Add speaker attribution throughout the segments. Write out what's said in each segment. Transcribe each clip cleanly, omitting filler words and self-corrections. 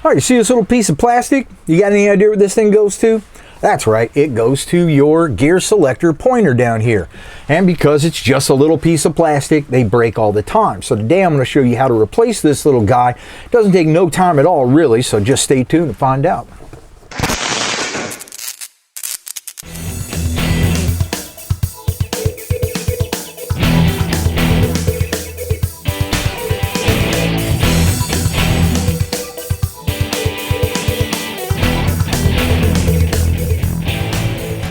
Speaker 1: All right, you see this little piece of plastic? You got any idea where this thing goes to? That's right, it goes to your gear selector pointer down here. And because it's just a little piece of plastic, they break all the time. So today I'm going to show you how to replace this little guy. It doesn't take no time at all, really, so just stay tuned to find out.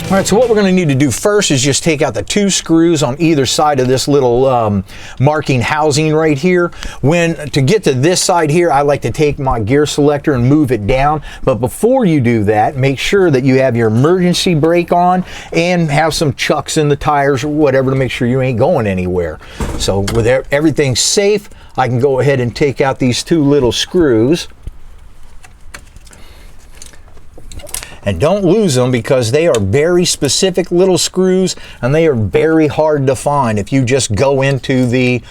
Speaker 1: All right, so what we're going to need to do first is just take out the 2 screws on either side of this little marking housing right here. To get to this side here, I like to take my gear selector and move it down. But before you do that, make sure that you have your emergency brake on and have some chucks in the tires or whatever to make sure you ain't going anywhere. So with everything safe, I can go ahead and take out these 2 little screws. And don't lose them because they are very specific little screws and they are very hard to find. If you just go into the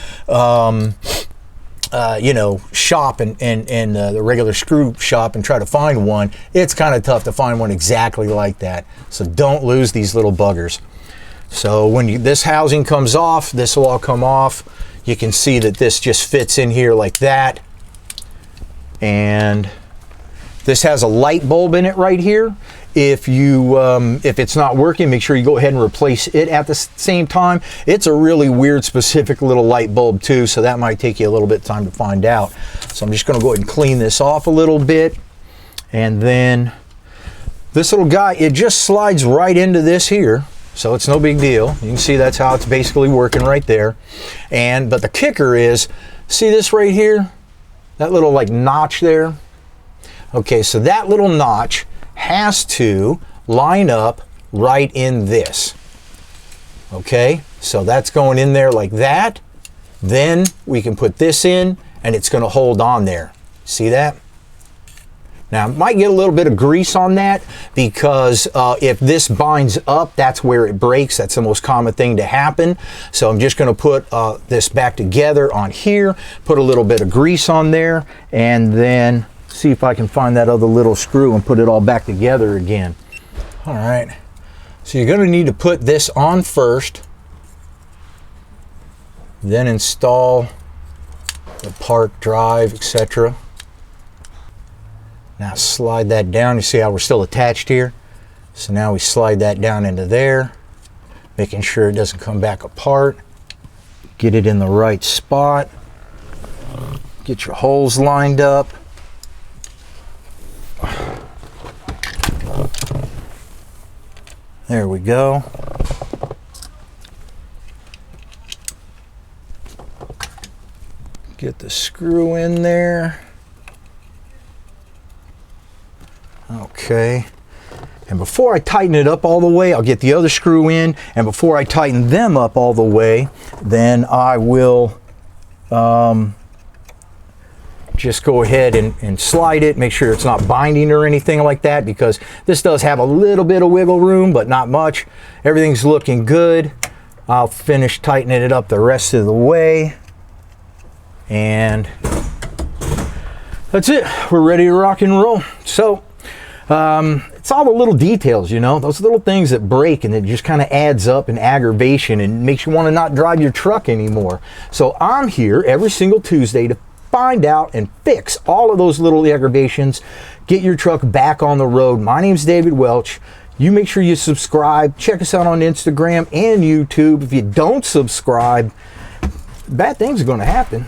Speaker 1: shop and the regular screw shop and try to find one, it's kind of tough to find one exactly like that. So don't lose these little buggers. So when this housing comes off, this will all come off. You can see that this just fits in here like that. And this has a light bulb in it right here. If it's not working, make sure you go ahead and replace it at the same time. It's a really weird, specific little light bulb too, so that might take you a little bit of time to find out. So I'm just going to go ahead and clean this off a little bit. And then this little guy, it just slides right into this here. So it's no big deal. You can see that's how it's basically working right there. But the kicker is, see this right here? That little like notch there? Okay, so that little notch has to line up right in this. Okay, so that's going in there like that. Then we can put this in and it's going to hold on there. See that? Now, it might get a little bit of grease on that because if this binds up, that's where it breaks. That's the most common thing to happen. So I'm just going to put this back together on here, put a little bit of grease on there, and then see if I can find that other little screw and put it all back together again. All right, so you're going to need to put this on first, then install the park drive, etc. Now slide that down. You see how we're still attached here? So now we slide that down into there, making sure it doesn't come back apart. Get it in the right spot. Get your holes lined up. There we go. Get the screw in there. Okay. And before I tighten it up all the way, I'll get the other screw in. And before I tighten them up all the way, then I will just go ahead and slide it, make sure it's not binding or anything like that, because this does have a little bit of wiggle room, but not much. Everything's looking good. I'll finish tightening it up the rest of the way. And that's it. We're ready to rock and roll. So it's all the little details, you know, those little things that break and it just kind of adds up in aggravation and makes you want to not drive your truck anymore. So I'm here every single Tuesday to find out and fix all of those little aggravations, get your truck back on the road. My name's David Welch. You make sure you subscribe. Check us out on Instagram and YouTube. If you don't subscribe, bad things are going to happen.